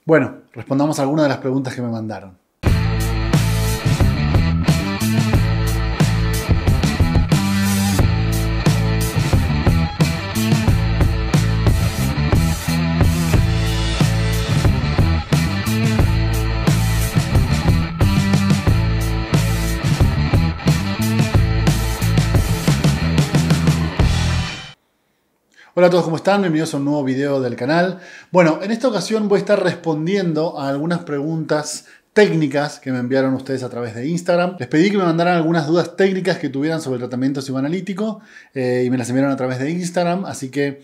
Bueno, respondamos algunas de las preguntas que me mandaron. Hola a todos, ¿cómo están? Bienvenidos a un nuevo video del canal. Bueno, en esta ocasión voy a estar respondiendo a algunas preguntas técnicas que me enviaron ustedes a través de Instagram. Les pedí que me mandaran algunas dudas técnicas que tuvieran sobre el tratamiento psicoanalítico y me las enviaron a través de Instagram, así que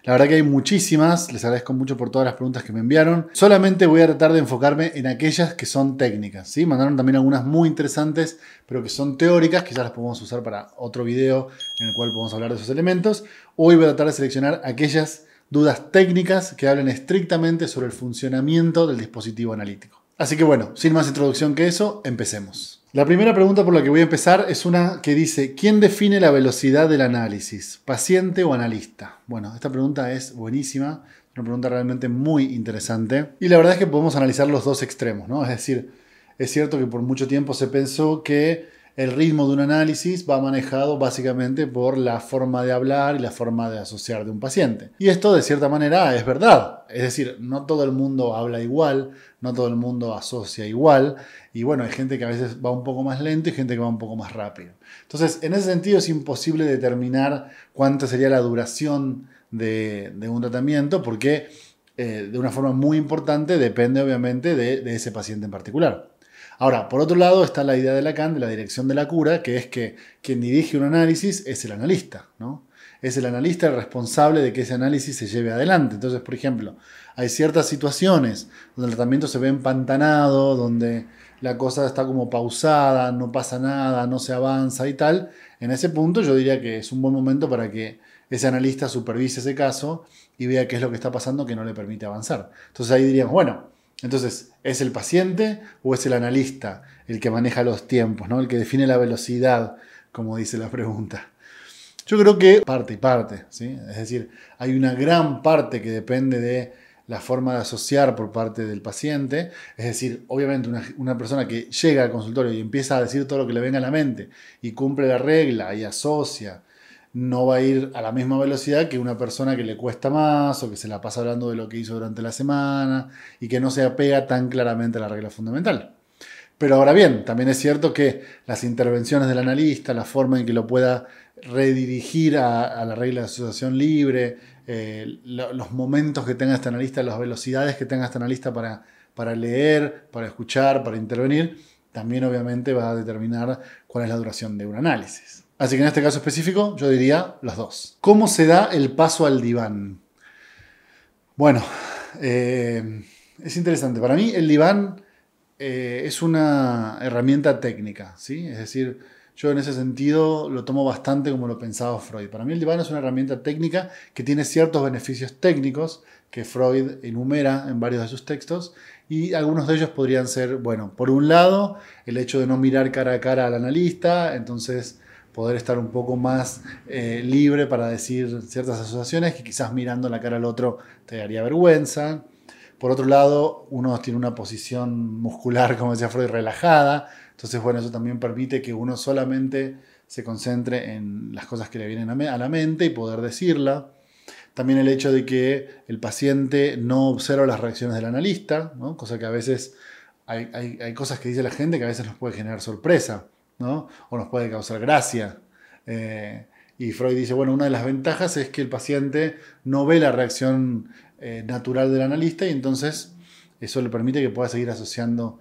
la verdad que hay muchísimas. Les agradezco mucho por todas las preguntas que me enviaron. Solamente voy a tratar de enfocarme en aquellas que son técnicas, ¿sí? Mandaron también algunas muy interesantes, pero que son teóricas, que ya las podemos usar para otro video en el cual podemos hablar de esos elementos. Hoy voy a tratar de seleccionar aquellas dudas técnicas que hablen estrictamente sobre el funcionamiento del dispositivo analítico. Así que bueno, sin más introducción que eso, empecemos. La primera pregunta por la que voy a empezar es una que dice: ¿quién define la velocidad del análisis? ¿Paciente o analista? Bueno, esta pregunta es buenísima, una pregunta realmente muy interesante. Y la verdad es que podemos analizar los dos extremos, ¿no? Es decir, es cierto que por mucho tiempo se pensó que el ritmo de un análisis va manejado básicamente por la forma de hablar y la forma de asociar de un paciente. Y esto de cierta manera es verdad. Es decir, no todo el mundo habla igual, no todo el mundo asocia igual. Y bueno, hay gente que a veces va un poco más lento y gente que va un poco más rápido. Entonces, en ese sentido es imposible determinar cuánta sería la duración de un tratamiento porque de una forma muy importante depende obviamente de ese paciente en particular. Ahora, por otro lado está la idea de Lacan, de la dirección de la cura, que es que quien dirige un análisis es el analista, ¿no? Es el analista el responsable de que ese análisis se lleve adelante. Entonces, por ejemplo, hay ciertas situaciones donde el tratamiento se ve empantanado, donde la cosa está como pausada, no pasa nada, no se avanza y tal. En ese punto yo diría que es un buen momento para que ese analista supervise ese caso y vea qué es lo que está pasando que no le permite avanzar. Entonces ahí diríamos, bueno, entonces, ¿es el paciente o es el analista el que maneja los tiempos, ¿no? El que define la velocidad, como dice la pregunta? Yo creo que parte y parte, ¿sí? Es decir, hay una gran parte que depende de la forma de asociar por parte del paciente. Es decir, obviamente una persona que llega al consultorio y empieza a decir todo lo que le venga a la mente y cumple la regla y asocia, no va a ir a la misma velocidad que una persona que le cuesta más o que se la pasa hablando de lo que hizo durante la semana y que no se apega tan claramente a la regla fundamental. Pero ahora bien, también es cierto que las intervenciones del analista, la forma en que lo pueda redirigir a la regla de asociación libre, los momentos que tenga este analista, las velocidades que tenga este analista para leer, para escuchar, para intervenir, también obviamente va a determinar cuál es la duración de un análisis. Así que en este caso específico yo diría los dos. ¿Cómo se da el paso al diván? Bueno, es interesante. Para mí el diván es una herramienta técnica, ¿sí? Es decir, yo en ese sentido lo tomo bastante como lo pensaba Freud. Para mí el diván es una herramienta técnica que tiene ciertos beneficios técnicos que Freud enumera en varios de sus textos y algunos de ellos podrían ser, bueno, por un lado, el hecho de no mirar cara a cara al analista, entonces poder estar un poco más libre para decir ciertas asociaciones que quizás mirando la cara al otro te daría vergüenza. Por otro lado, uno tiene una posición muscular, como decía Freud, relajada. Entonces, bueno, eso también permite que uno solamente se concentre en las cosas que le vienen a la mente y poder decirla. También el hecho de que el paciente no observa las reacciones del analista, ¿no? Cosa que a veces hay cosas que dice la gente que a veces nos puede generar sorpresa, ¿no? O nos puede causar gracia. Y Freud dice, bueno, una de las ventajas es que el paciente no ve la reacción natural del analista y entonces eso le permite que pueda seguir asociando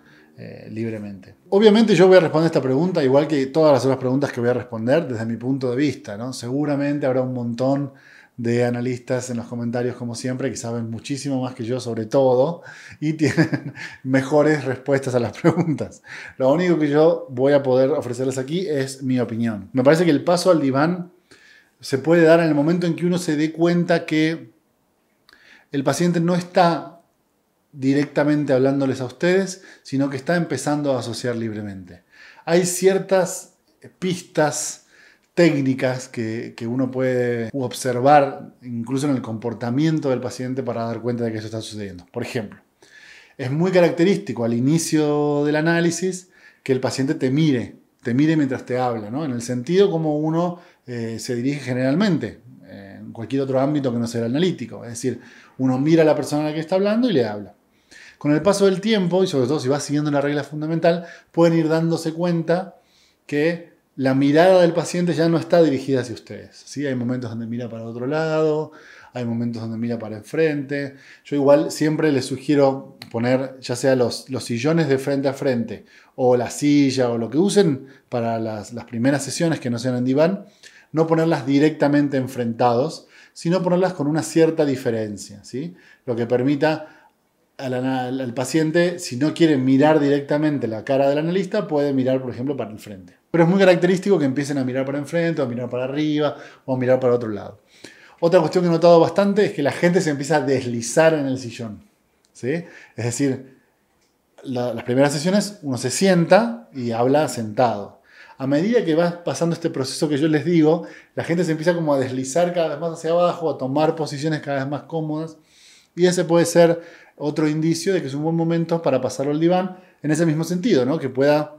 libremente. Obviamente yo voy a responder esta pregunta igual que todas las otras preguntas que voy a responder desde mi punto de vista, ¿no? Seguramente habrá un montón de analistas en los comentarios como siempre que saben muchísimo más que yo sobre todo y tienen mejores respuestas a las preguntas. Lo único que yo voy a poder ofrecerles aquí es mi opinión. Me parece que el paso al diván se puede dar en el momento en que uno se dé cuenta que el paciente no está directamente hablándoles a ustedes, sino que está empezando a asociar libremente. Hay ciertas pistas técnicas que uno puede observar incluso en el comportamiento del paciente para dar cuenta de que eso está sucediendo. Por ejemplo, Es muy característico al inicio del análisis que el paciente te mire mientras te habla, ¿no? En el sentido como uno se dirige generalmente, en cualquier otro ámbito que no sea el analítico. Es decir, uno mira a la persona a la que está hablando y le habla. Con el paso del tiempo, y sobre todo si va siguiendo una regla fundamental, pueden ir dándose cuenta que la mirada del paciente ya no está dirigida hacia ustedes, ¿sí? Hay momentos donde mira para otro lado, hay momentos donde mira para enfrente. Yo igual siempre les sugiero poner ya sea los sillones de frente a frente o la silla o lo que usen para las primeras sesiones que no sean en diván, no ponerlas directamente enfrentados, sino ponerlas con una cierta diferencia, ¿sí? Lo que permita al paciente, si no quiere mirar directamente la cara del analista, puede mirar, por ejemplo, para el frente. Pero es muy característico que empiecen a mirar para enfrente, o a mirar para arriba, o a mirar para otro lado. Otra cuestión que he notado bastante es que la gente se empieza a deslizar en el sillón, ¿sí? Es decir, las primeras sesiones uno se sienta y habla sentado. A medida que va pasando este proceso que yo les digo, la gente se empieza como a deslizar cada vez más hacia abajo, a tomar posiciones cada vez más cómodas. Y ese puede ser otro indicio de que es un buen momento para pasarlo al diván en ese mismo sentido, ¿no? Que pueda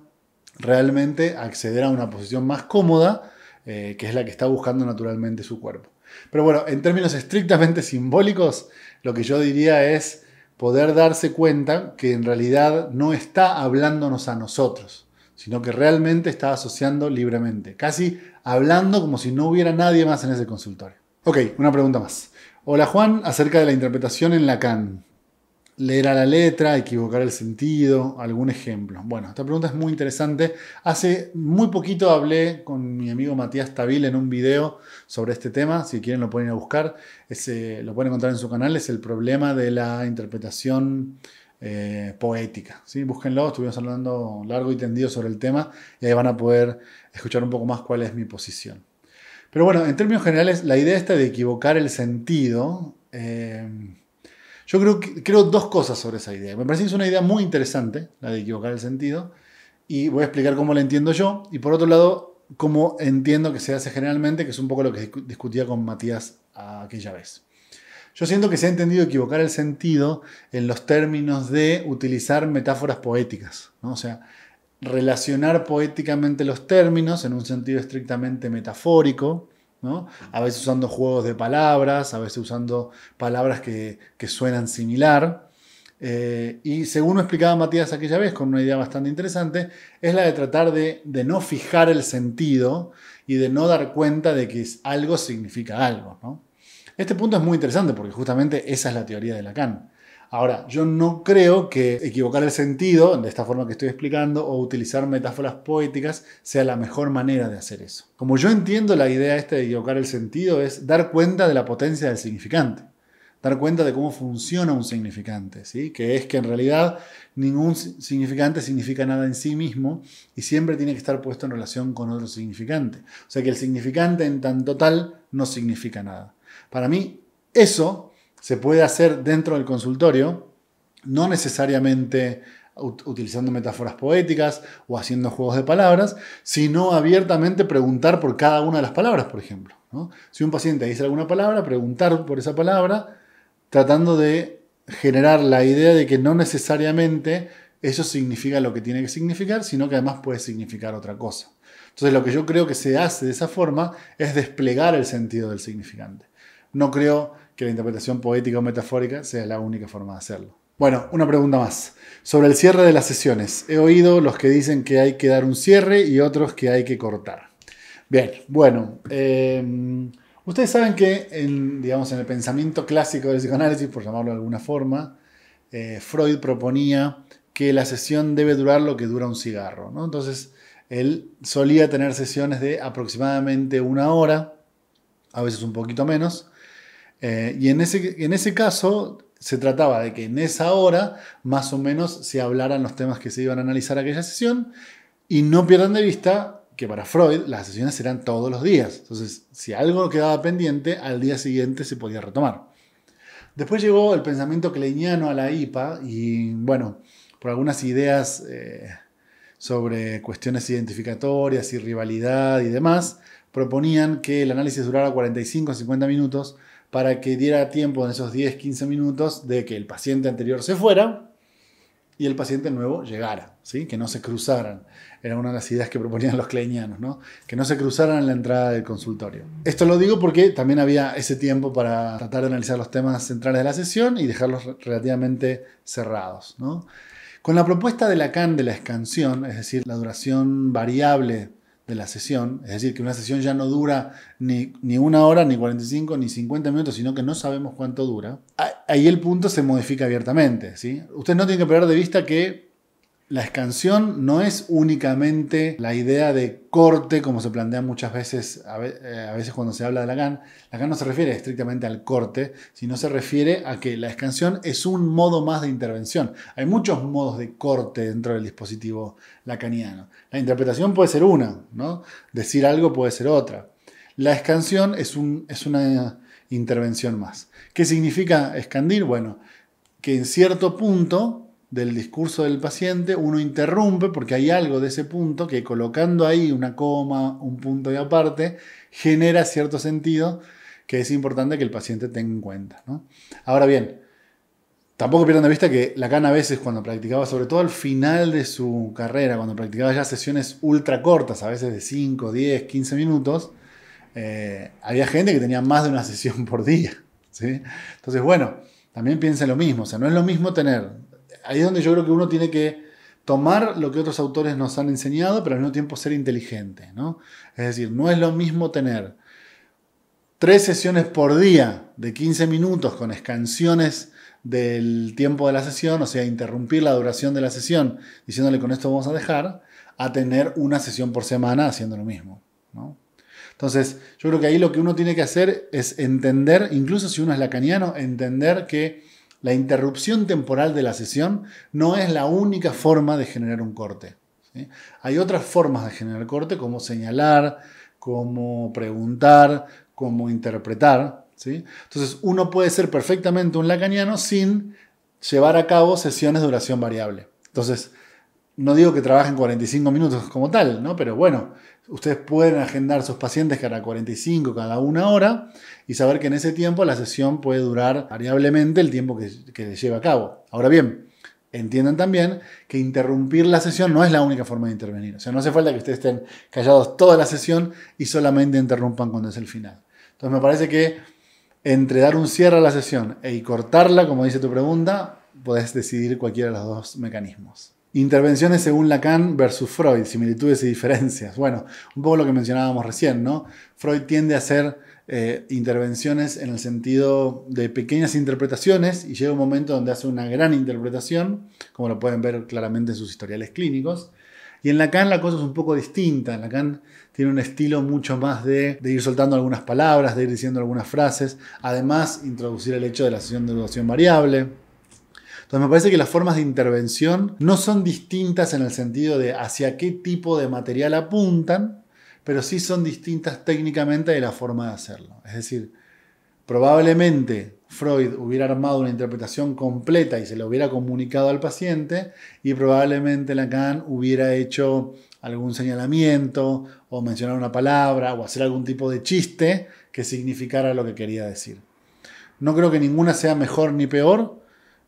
realmente acceder a una posición más cómoda, que es la que está buscando naturalmente su cuerpo. Pero bueno, en términos estrictamente simbólicos, lo que yo diría es poder darse cuenta que en realidad no está hablándonos a nosotros, sino que realmente está asociando libremente, casi hablando como si no hubiera nadie más en ese consultorio. Ok, una pregunta más. Hola Juan, acerca de la interpretación en Lacan. Leer a la letra, equivocar el sentido, algún ejemplo. Bueno, esta pregunta es muy interesante. Hace muy poquito hablé con mi amigo Matías Tabil en un video sobre este tema. Si quieren lo pueden ir a buscar. Lo pueden encontrar en su canal. Es el problema de la interpretación poética, ¿sí? Búsquenlo, estuvimos hablando largo y tendido sobre el tema y ahí van a poder escuchar un poco más cuál es mi posición. Pero bueno, en términos generales, la idea esta de equivocar el sentido... yo creo dos cosas sobre esa idea. Me parece que es una idea muy interesante, la de equivocar el sentido, y voy a explicar cómo la entiendo yo, y por otro lado, cómo entiendo que se hace generalmente, que es un poco lo que discutía con Matías aquella vez. Yo siento que se ha entendido equivocar el sentido en los términos de utilizar metáforas poéticas, ¿no? O sea, relacionar poéticamente los términos en un sentido estrictamente metafórico, ¿no? A veces usando juegos de palabras, a veces usando palabras que suenan similar. Y según me explicaba Matías aquella vez, con una idea bastante interesante, es la de tratar de no fijar el sentido y de no dar cuenta de que algo significa algo, ¿no? Este punto es muy interesante porque justamente esa es la teoría de Lacan. Ahora, yo no creo que equivocar el sentido, de esta forma que estoy explicando, o utilizar metáforas poéticas sea la mejor manera de hacer eso. Como yo entiendo la idea esta de equivocar el sentido es dar cuenta de la potencia del significante. Dar cuenta de cómo funciona un significante, ¿sí? Que es que en realidad ningún significante significa nada en sí mismo y siempre tiene que estar puesto en relación con otro significante. O sea que el significante en tanto tal no significa nada. Para mí, eso se puede hacer dentro del consultorio, no necesariamente utilizando metáforas poéticas o haciendo juegos de palabras, sino abiertamente preguntar por cada una de las palabras, por ejemplo, ¿no? Si un paciente dice alguna palabra, preguntar por esa palabra, tratando de generar la idea de que no necesariamente eso significa lo que tiene que significar, sino que además puede significar otra cosa. Entonces lo que yo creo que se hace de esa forma es desplegar el sentido del significante. No creo que la interpretación poética o metafórica sea la única forma de hacerlo. Bueno, una pregunta más. Sobre el cierre de las sesiones. He oído los que dicen que hay que dar un cierre y otros que hay que cortar. Bien, bueno. Ustedes saben que en el pensamiento clásico del psicoanálisis, por llamarlo de alguna forma, Freud proponía que la sesión debe durar lo que dura un cigarro, ¿no? Entonces, él solía tener sesiones de aproximadamente 1 hora, a veces un poquito menos, y en ese caso se trataba de que en esa hora más o menos se hablaran los temas que se iban a analizar aquella sesión y no pierdan de vista que para Freud las sesiones eran todos los días. Entonces, si algo quedaba pendiente, al día siguiente se podía retomar. Después llegó el pensamiento kleiniano a la IPA y, bueno, por algunas ideas sobre cuestiones identificatorias y rivalidad y demás, proponían que el análisis durara 45 a 50 minutos para que diera tiempo en esos 10-15 minutos de que el paciente anterior se fuera y el paciente nuevo llegara, ¿sí? Que no se cruzaran. Era una de las ideas que proponían los kleinianos, ¿no? Que no se cruzaran en la entrada del consultorio. Esto lo digo porque también había ese tiempo para tratar de analizar los temas centrales de la sesión y dejarlos relativamente cerrados, ¿no? Con la propuesta de Lacan de la escansión, es decir, la duración variable de la sesión, es decir, que una sesión ya no dura ni 1 hora, ni 45, ni 50 minutos, sino que no sabemos cuánto dura, ahí el punto se modifica abiertamente, ¿sí? Ustedes no tienen que perder de vista que la escansión no es únicamente la idea de corte, como se plantea muchas veces, a veces cuando se habla de Lacan. Lacan no se refiere estrictamente al corte, sino se refiere a que la escansión es un modo más de intervención. Hay muchos modos de corte dentro del dispositivo lacaniano. La interpretación puede ser una, ¿no? Decir algo puede ser otra. La escansión es una intervención más. ¿Qué significa escandir? Bueno, que en cierto punto del discurso del paciente uno interrumpe porque hay algo de ese punto que colocando ahí una coma, un punto y aparte, genera cierto sentido que es importante que el paciente tenga en cuenta, ¿no? Ahora bien, tampoco pierdan de vista que Lacan a veces cuando practicaba, sobre todo al final de su carrera, cuando practicaba ya sesiones ultra cortas, a veces de 5, 10, 15 minutos, había gente que tenía más de una sesión por día, ¿sí? Entonces, bueno, también piensen lo mismo, o sea, no es lo mismo tener... Ahí es donde yo creo que uno tiene que tomar lo que otros autores nos han enseñado, pero al mismo tiempo ser inteligente, ¿no? Es decir, no es lo mismo tener 3 sesiones por día de 15 minutos con escansiones del tiempo de la sesión, o sea, interrumpir la duración de la sesión diciéndole con esto vamos a dejar, a tener una sesión por semana haciendo lo mismo, ¿no? Entonces, yo creo que ahí lo que uno tiene que hacer es entender, incluso si uno es lacaniano, entender que la interrupción temporal de la sesión no es la única forma de generar un corte, ¿sí? Hay otras formas de generar corte, como señalar, como preguntar, como interpretar, ¿sí? Entonces, uno puede ser perfectamente un lacaniano sin llevar a cabo sesiones de duración variable. Entonces, no digo que trabajen 45 minutos como tal, ¿no? Pero bueno, ustedes pueden agendar sus pacientes cada 45, cada 1 hora y saber que en ese tiempo la sesión puede durar variablemente el tiempo que les lleve a cabo. Ahora bien, entiendan también que interrumpir la sesión no es la única forma de intervenir. O sea, no hace falta que ustedes estén callados toda la sesión y solamente interrumpan cuando es el final. Entonces me parece que entre dar un cierre a la sesión y cortarla, como dice tu pregunta, podés decidir cualquiera de los dos mecanismos. Intervenciones según Lacan versus Freud, similitudes y diferencias. Bueno, un poco lo que mencionábamos recién, ¿no? Freud tiende a hacer intervenciones en el sentido de pequeñas interpretaciones y llega un momento donde hace una gran interpretación, como lo pueden ver claramente en sus historiales clínicos. Y en Lacan la cosa es un poco distinta. Lacan tiene un estilo mucho más de ir soltando algunas palabras, de ir diciendo algunas frases. Además, introducir el hecho de la sesión de duración variable. Entonces me parece que las formas de intervención no son distintas en el sentido de hacia qué tipo de material apuntan, pero sí son distintas técnicamente de la forma de hacerlo. Es decir, probablemente Freud hubiera armado una interpretación completa y se lo hubiera comunicado al paciente y probablemente Lacan hubiera hecho algún señalamiento o mencionar una palabra o hacer algún tipo de chiste que significara lo que quería decir. No creo que ninguna sea mejor ni peor.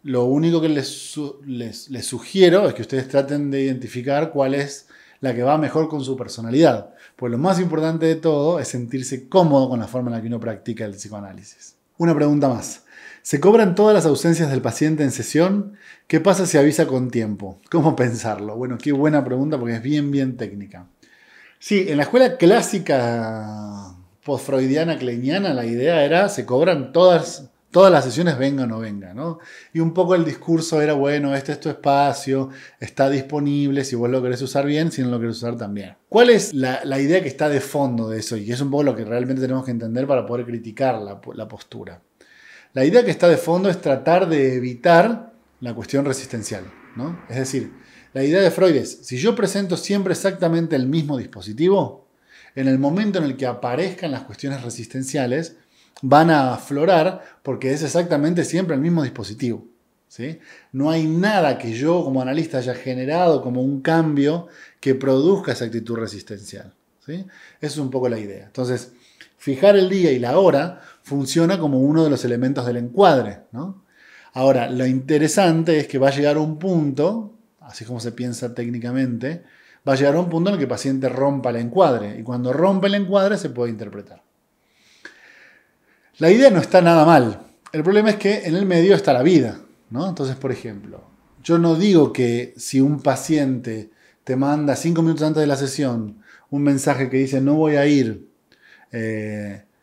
Lo único que les sugiero es que ustedes traten de identificar cuál es la que va mejor con su personalidad. Pues lo más importante de todo es sentirse cómodo con la forma en la que uno practica el psicoanálisis. Una pregunta más. ¿Se cobran todas las ausencias del paciente en sesión? ¿Qué pasa si avisa con tiempo? ¿Cómo pensarlo? Bueno, qué buena pregunta porque es bien técnica. Sí, en la escuela clásica post-freudiana, kleiniana, la idea era se cobran todas las sesiones vengan o no vengan, ¿no? Y un poco el discurso era, bueno, este es tu espacio, está disponible, si vos lo querés usar bien, si no lo querés usar también. ¿Cuál es la idea que está de fondo de eso? Y que es un poco lo que realmente tenemos que entender para poder criticar la postura. La idea que está de fondo es tratar de evitar la cuestión resistencial, ¿no? Es decir, la idea de Freud es, si yo presento siempre exactamente el mismo dispositivo, en el momento en el que aparezcan las cuestiones resistenciales, van a aflorar porque es exactamente siempre el mismo dispositivo, ¿sí? No hay nada que yo como analista haya generado como un cambio que produzca esa actitud resistencial, ¿sí? Esa es un poco la idea. Entonces, fijar el día y la hora funciona como uno de los elementos del encuadre, ¿no? Ahora, lo interesante es que va a llegar un punto, así como se piensa técnicamente, va a llegar un punto en el que el paciente rompa el encuadre. Y cuando rompe el encuadre se puede interpretar. La idea no está nada mal. El problema es que en el medio está la vida, ¿no? Entonces, por ejemplo, yo no digo que si un paciente te manda 5 minutos antes de la sesión un mensaje que dice no voy a ir,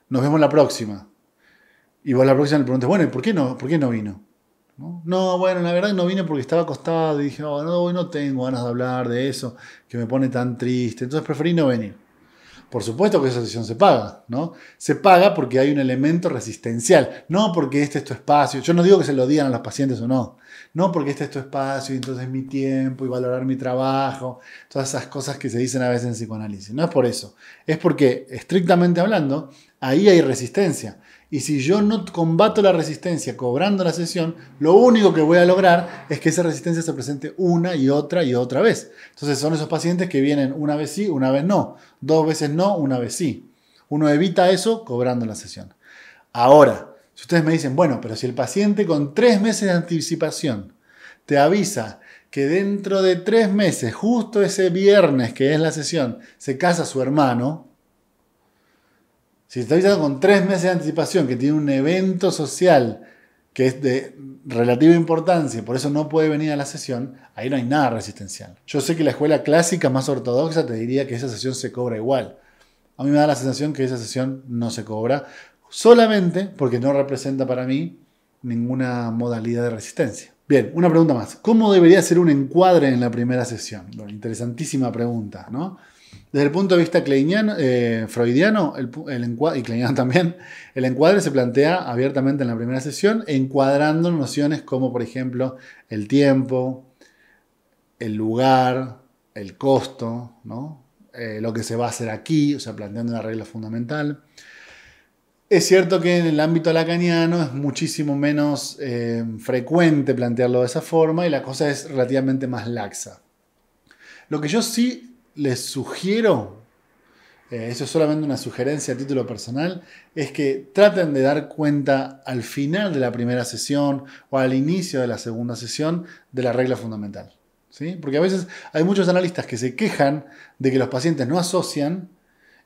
nos vemos la próxima. Y vos la próxima le preguntes, bueno, ¿y por qué no vino? No, bueno, la verdad no vine porque estaba acostado y dije, oh, no, hoy no tengo ganas de hablar de eso, que me pone tan triste, entonces preferí no venir. Por supuesto que esa sesión se paga, ¿no? Se paga porque hay un elemento resistencial, no porque este es tu espacio. Yo no digo que se lo digan a los pacientes o no, no porque este es tu espacio y entonces mi tiempo y valorar mi trabajo, todas esas cosas que se dicen a veces en psicoanálisis. No es por eso, es porque estrictamente hablando, ahí hay resistencia. Y si yo no combato la resistencia cobrando la sesión, lo único que voy a lograr es que esa resistencia se presente una y otra vez. Entonces son esos pacientes que vienen una vez sí, una vez no. 2 veces no, una vez sí. Uno evita eso cobrando la sesión. Ahora, si ustedes me dicen, bueno, pero si el paciente con 3 meses de anticipación te avisa que dentro de 3 meses, justo ese viernes que es la sesión, se casa su hermano, si está avisando con 3 meses de anticipación que tiene un evento social que es de relativa importancia, por eso no puede venir a la sesión, ahí no hay nada resistencial. Yo sé que la escuela clásica más ortodoxa te diría que esa sesión se cobra igual. A mí me da la sensación que esa sesión no se cobra, solamente porque no representa para mí ninguna modalidad de resistencia. Bien, una pregunta más. ¿Cómo debería ser un encuadre en la primera sesión? Bueno, interesantísima pregunta, ¿no? Desde el punto de vista freudiano y kleiniano también, el encuadre se plantea abiertamente en la primera sesión, encuadrando nociones como, por ejemplo, el tiempo, el lugar, el costo, ¿no? Lo que se va a hacer aquí, o sea, planteando una regla fundamental. Es cierto que en el ámbito lacaniano es muchísimo menos frecuente plantearlo de esa forma y la cosa es relativamente más laxa. Lo que yo sí les sugiero, eso es solamente una sugerencia a título personal, es que traten de dar cuenta al final de la primera sesión o al inicio de la segunda sesión de la regla fundamental, ¿sí? Porque a veces hay muchos analistas que se quejan de que los pacientes no asocian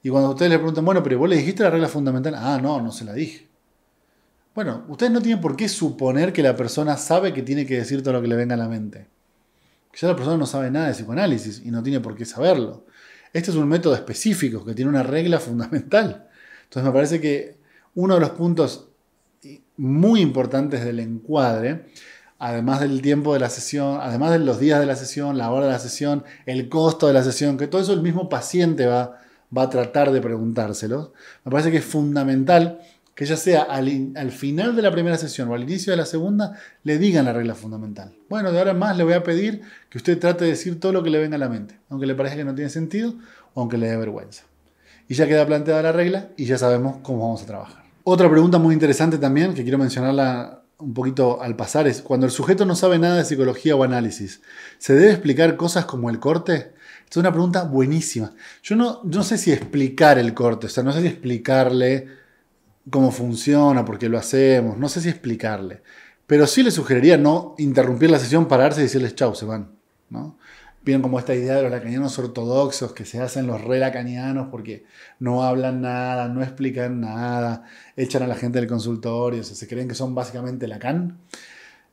y cuando ustedes le preguntan, bueno, pero vos le dijiste la regla fundamental, ah, no se la dije. Bueno, ustedes no tienen por qué suponer que la persona sabe que tiene que decir todo lo que le venga a la mente. Ya la persona no sabe nada de psicoanálisis y no tiene por qué saberlo. Este es un método específico que tiene una regla fundamental. Entonces me parece que uno de los puntos muy importantes del encuadre, además del tiempo de la sesión, además de los días de la sesión, la hora de la sesión, el costo de la sesión, que todo eso el mismo paciente va a tratar de preguntárselo, me parece que es fundamental que ya sea al final de la primera sesión o al inicio de la segunda, le digan la regla fundamental. Bueno, de ahora en más le voy a pedir que usted trate de decir todo lo que le venga a la mente, aunque le parezca que no tiene sentido o aunque le dé vergüenza. Y ya queda planteada la regla y ya sabemos cómo vamos a trabajar. Otra pregunta muy interesante también, que quiero mencionarla un poquito al pasar, es cuando el sujeto no sabe nada de psicología o análisis, ¿se debe explicar cosas como el corte? Esta es una pregunta buenísima. Yo no sé si explicar el corte, o sea, no sé si explicarle cómo funciona, por qué lo hacemos, no sé si explicarle. Pero sí le sugeriría no interrumpir la sesión, pararse y decirles chau, se van, ¿no? Vienen como esta idea de los lacanianos ortodoxos que se hacen los re lacanianos porque no hablan nada, no explican nada, echan a la gente del consultorio, o sea, se creen que son básicamente Lacan.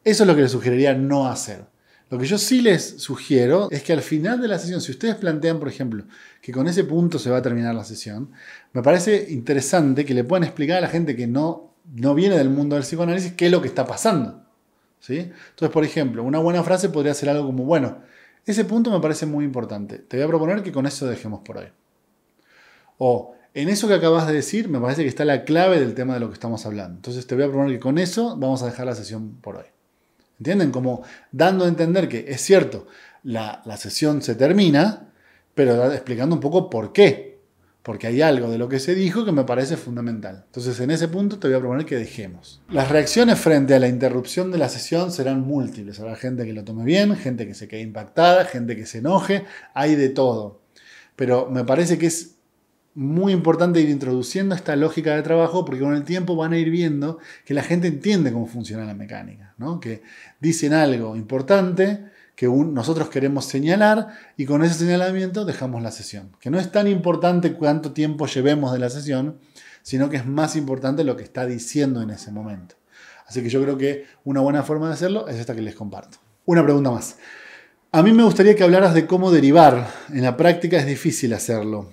Eso es lo que les sugeriría no hacer. Lo que yo sí les sugiero es que al final de la sesión, si ustedes plantean, por ejemplo, que con ese punto se va a terminar la sesión, me parece interesante que le puedan explicar a la gente que no viene del mundo del psicoanálisis qué es lo que está pasando, ¿sí? Entonces, por ejemplo, una buena frase podría ser algo como, bueno, ese punto me parece muy importante. Te voy a proponer que con eso dejemos por hoy. O, en eso que acabas de decir, me parece que está la clave del tema de lo que estamos hablando. Entonces, te voy a proponer que con eso vamos a dejar la sesión por hoy. ¿Entienden? Como dando a entender que es cierto, la sesión se termina, pero explicando un poco por qué. Porque hay algo de lo que se dijo que me parece fundamental. Entonces, en ese punto te voy a proponer que dejemos. Las reacciones frente a la interrupción de la sesión serán múltiples. Habrá gente que lo tome bien, gente que se quede impactada, gente que se enoje, hay de todo. Pero me parece que es muy importante ir introduciendo esta lógica de trabajo porque con el tiempo van a ir viendo que la gente entiende cómo funciona la mecánica, ¿no? Que dicen algo importante que nosotros queremos señalar y con ese señalamiento dejamos la sesión. Que no es tan importante cuánto tiempo llevemos de la sesión, sino que es más importante lo que está diciendo en ese momento. Así que yo creo que una buena forma de hacerlo es esta que les comparto. Una pregunta más. A mí me gustaría que hablaras de cómo derivar. En la práctica es difícil hacerlo.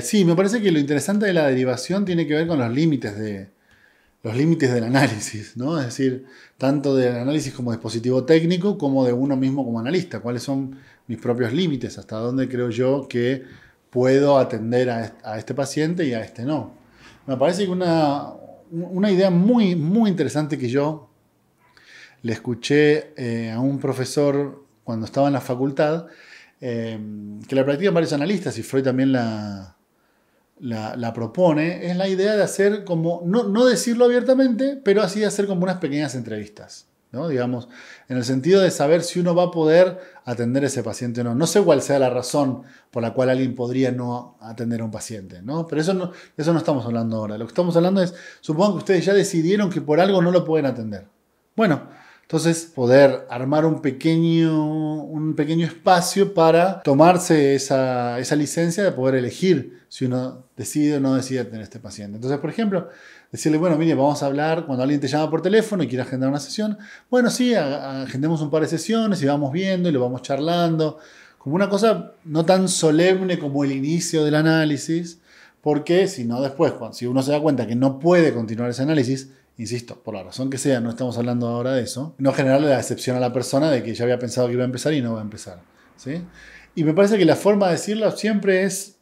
Sí, me parece que lo interesante de la derivación tiene que ver con los límites del análisis, ¿no? Es decir, tanto del análisis como dispositivo técnico, como de uno mismo como analista. ¿Cuáles son mis propios límites? ¿Hasta dónde creo yo que puedo atender a este paciente y a este no? Me parece que una idea muy, muy interesante que yo le escuché a un profesor cuando estaba en la facultad, que la practican varios analistas y Freud también la propone, es la idea de hacer como, no decirlo abiertamente, pero así hacer como unas pequeñas entrevistas, ¿no? Digamos, en el sentido de saber si uno va a poder atender a ese paciente o no. No sé cuál sea la razón por la cual alguien podría no atender a un paciente, ¿no? Pero eso no estamos hablando ahora. Lo que estamos hablando es, supongo que ustedes ya decidieron que por algo no lo pueden atender. Bueno, entonces, poder armar un pequeño espacio para tomarse esa licencia de poder elegir si uno decide o no decide tener este paciente. Entonces, por ejemplo, decirle, bueno, mire, vamos a hablar cuando alguien te llama por teléfono y quiere agendar una sesión. Bueno, sí, agendemos un par de sesiones y vamos viendo y lo vamos charlando. Como una cosa no tan solemne como el inicio del análisis, porque si no después, si uno se da cuenta que no puede continuar ese análisis, insisto, por la razón que sea, no estamos hablando ahora de eso, no generarle la decepción a la persona de que ya había pensado que iba a empezar y no va a empezar, ¿sí? Y me parece que la forma de decirlo siempre es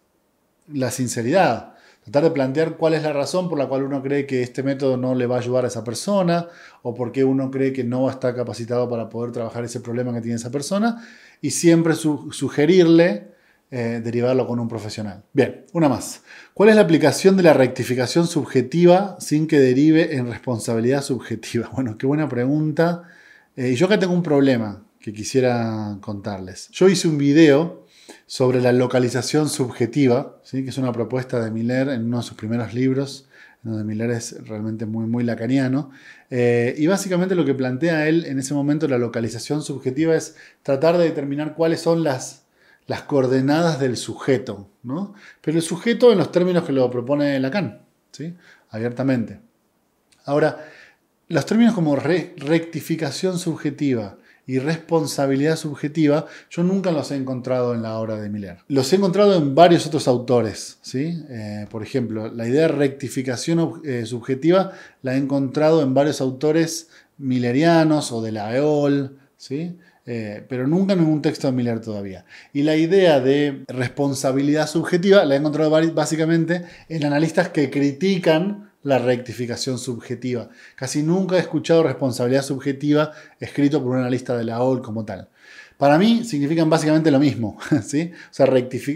la sinceridad. Tratar de plantear cuál es la razón por la cual uno cree que este método no le va a ayudar a esa persona o por qué uno cree que no está capacitado para poder trabajar ese problema que tiene esa persona y siempre sugerirle derivarlo con un profesional. Bien, una más. ¿Cuál es la aplicación de la rectificación subjetiva sin que derive en responsabilidad subjetiva? Bueno, qué buena pregunta. Yo acá tengo un problema que quisiera contarles. Yo hice un video sobre la localización subjetiva, ¿sí? Que es una propuesta de Miller en uno de sus primeros libros, donde Miller es realmente muy, muy lacaniano. Y básicamente lo que plantea él en ese momento, la localización subjetiva, es tratar de determinar cuáles son las coordenadas del sujeto, ¿no? Pero el sujeto en los términos que lo propone Lacan, ¿sí? Abiertamente. Ahora, los términos como rectificación subjetiva y responsabilidad subjetiva, yo nunca los he encontrado en la obra de Miller. Los he encontrado en varios otros autores, ¿sí? Por ejemplo, la idea de rectificación subjetiva la he encontrado en varios autores millerianos o de la EOL, ¿sí? Pero nunca en ningún texto de Miller todavía. Y la idea de responsabilidad subjetiva la he encontrado básicamente en analistas que critican la rectificación subjetiva. Casi nunca he escuchado responsabilidad subjetiva escrito por un analista de la OL como tal. Para mí significan básicamente lo mismo, ¿sí? O sea,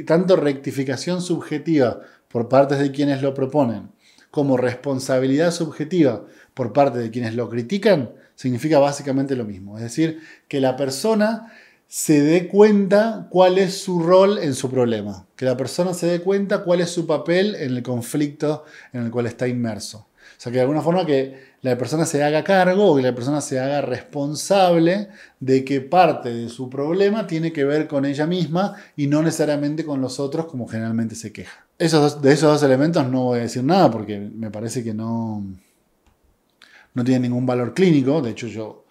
tanto rectificación subjetiva por parte de quienes lo proponen como responsabilidad subjetiva por parte de quienes lo critican, significa básicamente lo mismo. Es decir, que la persona se dé cuenta cuál es su rol en su problema. Que la persona se dé cuenta cuál es su papel en el conflicto en el cual está inmerso. O sea, que de alguna forma que la persona se haga cargo o que la persona se haga responsable de que parte de su problema tiene que ver con ella misma y no necesariamente con los otros como generalmente se queja. De esos dos elementos no voy a decir nada porque me parece que no tienen ningún valor clínico. De hecho,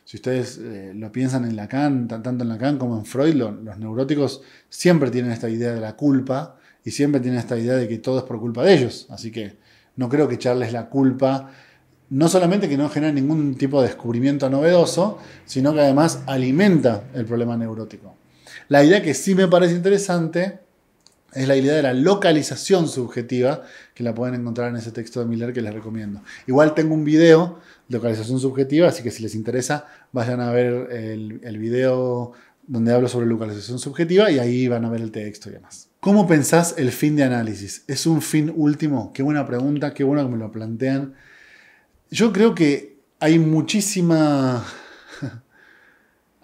si ustedes lo piensan en Lacan, tanto en Lacan como en Freud, los neuróticos siempre tienen esta idea de la culpa y siempre tienen esta idea de que todo es por culpa de ellos. Así que no creo que echarles la culpa, no solamente que no genera ningún tipo de descubrimiento novedoso, sino que además alimenta el problema neurótico. La idea que sí me parece interesante es la idea de la localización subjetiva, que la pueden encontrar en ese texto de Miller que les recomiendo. Igual tengo un video de localización subjetiva, así que si les interesa, vayan a ver el video donde hablo sobre localización subjetiva y ahí van a ver el texto y demás. ¿Cómo pensás el fin de análisis? ¿Es un fin último? Qué buena pregunta, qué bueno que me lo plantean. Yo creo que hay muchísima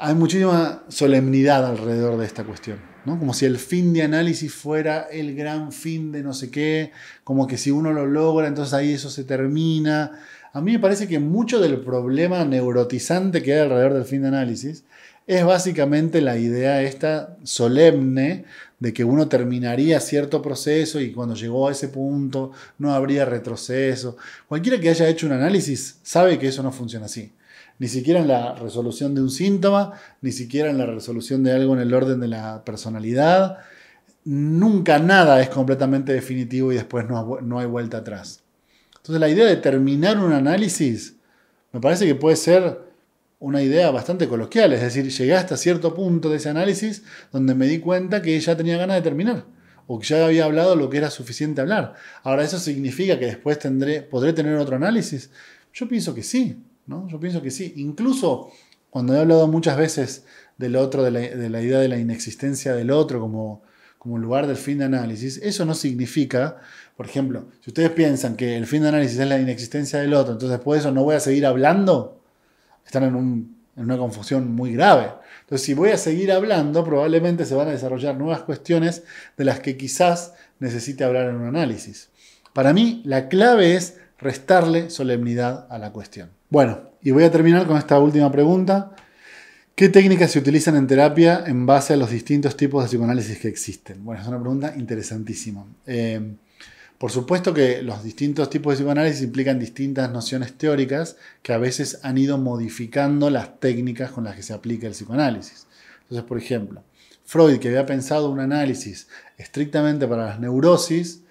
hay muchísima solemnidad alrededor de esta cuestión, ¿no? Como si el fin de análisis fuera el gran fin de no sé qué, como que si uno lo logra, entonces ahí eso se termina. A mí me parece que mucho del problema neurotizante que hay alrededor del fin de análisis es básicamente la idea esta solemne de que uno terminaría cierto proceso y cuando llegó a ese punto no habría retroceso. Cualquiera que haya hecho un análisis sabe que eso no funciona así. Ni siquiera en la resolución de un síntoma, ni siquiera en la resolución de algo en el orden de la personalidad. Nunca nada es completamente definitivo y después no hay vuelta atrás. Entonces la idea de terminar un análisis me parece que puede ser una idea bastante coloquial. Es decir, llegué hasta cierto punto de ese análisis donde me di cuenta que ya tenía ganas de terminar. O que ya había hablado lo que era suficiente hablar. Ahora, ¿eso significa que después podré tener otro análisis? Yo pienso que sí. ¿No? Yo pienso que sí. Incluso cuando he hablado muchas veces del otro, de la idea de la inexistencia del otro como lugar del fin de análisis, eso no significa, por ejemplo, si ustedes piensan que el fin de análisis es la inexistencia del otro, entonces después de eso no voy a seguir hablando, están en una confusión muy grave. Entonces, si voy a seguir hablando, probablemente se van a desarrollar nuevas cuestiones de las que quizás necesite hablar en un análisis. Para mí, la clave es restarle solemnidad a la cuestión. Bueno, y voy a terminar con esta última pregunta. ¿Qué técnicas se utilizan en terapia en base a los distintos tipos de psicoanálisis que existen? Bueno, es una pregunta interesantísima. Por supuesto que los distintos tipos de psicoanálisis implican distintas nociones teóricas que a veces han ido modificando las técnicas con las que se aplica el psicoanálisis. Entonces, por ejemplo, Freud, que había pensado un análisis estrictamente para las neurosis,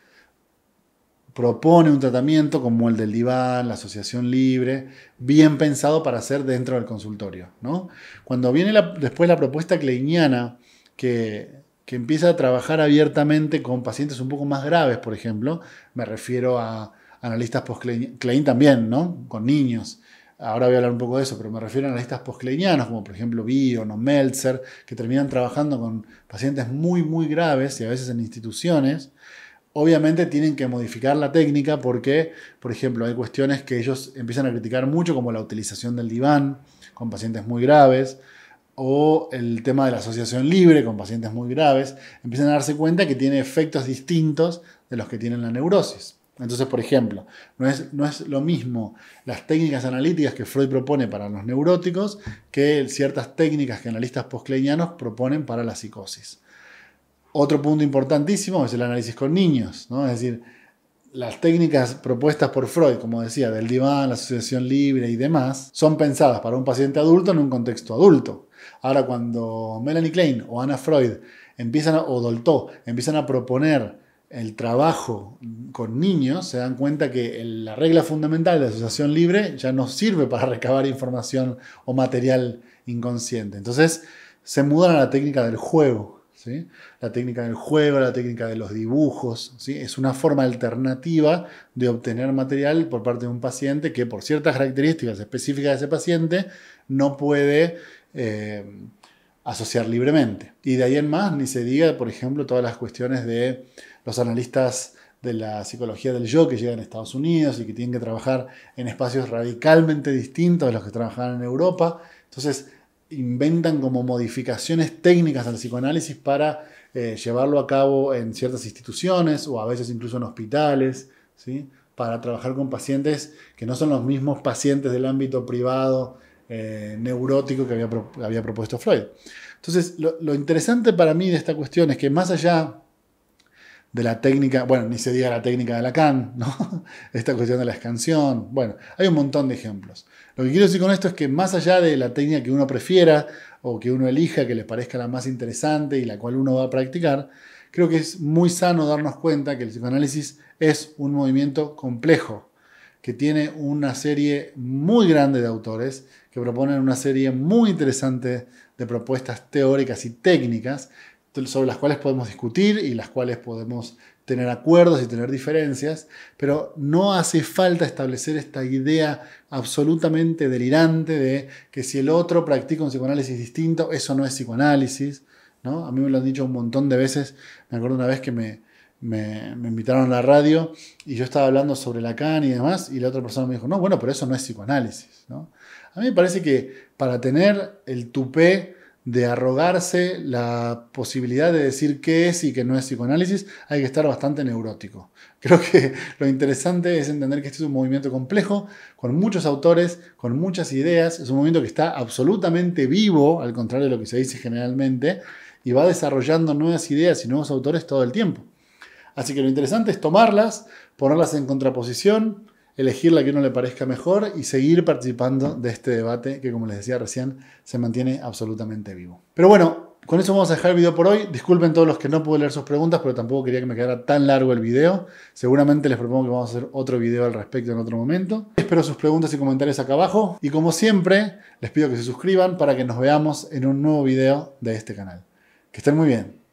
propone un tratamiento como el del diván, la asociación libre, bien pensado para hacer dentro del consultorio, ¿no? Cuando viene después la propuesta kleiniana, que empieza a trabajar abiertamente con pacientes un poco más graves, por ejemplo, me refiero a analistas post-Klein también, ¿no? Con niños. Ahora voy a hablar un poco de eso, pero me refiero a analistas post-kleinianos, como por ejemplo Bion o Meltzer, que terminan trabajando con pacientes muy, muy graves y a veces en instituciones. Obviamente tienen que modificar la técnica porque, por ejemplo, hay cuestiones que ellos empiezan a criticar mucho, como la utilización del diván con pacientes muy graves, o el tema de la asociación libre con pacientes muy graves. Empiezan a darse cuenta que tiene efectos distintos de los que tienen la neurosis. Entonces, por ejemplo, no es lo mismo las técnicas analíticas que Freud propone para los neuróticos que ciertas técnicas que analistas post-kleinianos proponen para la psicosis. Otro punto importantísimo es el análisis con niños, ¿no? Es decir, las técnicas propuestas por Freud, como decía, del diván, la asociación libre y demás, son pensadas para un paciente adulto en un contexto adulto. Ahora, cuando Melanie Klein o Anna Freud o Dolto empiezan a proponer el trabajo con niños, se dan cuenta que la regla fundamental de la asociación libre ya no sirve para recabar información o material inconsciente. Entonces, se mudan a la técnica del juego. ¿Sí? La técnica del juego, la técnica de los dibujos, ¿sí? Es una forma alternativa de obtener material por parte de un paciente que por ciertas características específicas de ese paciente no puede asociar libremente. Y de ahí en más ni se diga, por ejemplo, todas las cuestiones de los analistas de la psicología del yo que llegan a Estados Unidos y que tienen que trabajar en espacios radicalmente distintos de los que trabajaban en Europa. Entonces, inventan como modificaciones técnicas al psicoanálisis para llevarlo a cabo en ciertas instituciones o a veces incluso en hospitales, ¿sí? Para trabajar con pacientes que no son los mismos pacientes del ámbito privado neurótico que había propuesto Freud. Entonces, lo interesante para mí de esta cuestión es que más allá de la técnica, bueno, ni se diga la técnica de Lacan, ¿no? Esta cuestión de la escansión, bueno, hay un montón de ejemplos. Lo que quiero decir con esto es que más allá de la técnica que uno prefiera o que uno elija, que le parezca la más interesante y la cual uno va a practicar, creo que es muy sano darnos cuenta que el psicoanálisis es un movimiento complejo, que tiene una serie muy grande de autores que proponen una serie muy interesante de propuestas teóricas y técnicas sobre las cuales podemos discutir y las cuales podemos tener acuerdos y tener diferencias, pero no hace falta establecer esta idea absolutamente delirante de que si el otro practica un psicoanálisis distinto, eso no es psicoanálisis, ¿no? A mí me lo han dicho un montón de veces. Me acuerdo una vez que me invitaron a la radio y yo estaba hablando sobre Lacan y demás, y la otra persona me dijo, no, bueno, pero eso no es psicoanálisis, ¿no? A mí me parece que para tener el tupé de arrogarse la posibilidad de decir qué es y qué no es psicoanálisis, hay que estar bastante neurótico. Creo que lo interesante es entender que este es un movimiento complejo, con muchos autores, con muchas ideas. Es un movimiento que está absolutamente vivo, al contrario de lo que se dice generalmente, y va desarrollando nuevas ideas y nuevos autores todo el tiempo. Así que lo interesante es tomarlas, ponerlas en contraposición, elegir la que a uno le parezca mejor y seguir participando de este debate que, como les decía recién, se mantiene absolutamente vivo. Pero bueno, con eso vamos a dejar el video por hoy. Disculpen todos los que no pude leer sus preguntas, pero tampoco quería que me quedara tan largo el video. Seguramente les propongo que vamos a hacer otro video al respecto en otro momento. Espero sus preguntas y comentarios acá abajo. Y como siempre, les pido que se suscriban para que nos veamos en un nuevo video de este canal. Que estén muy bien.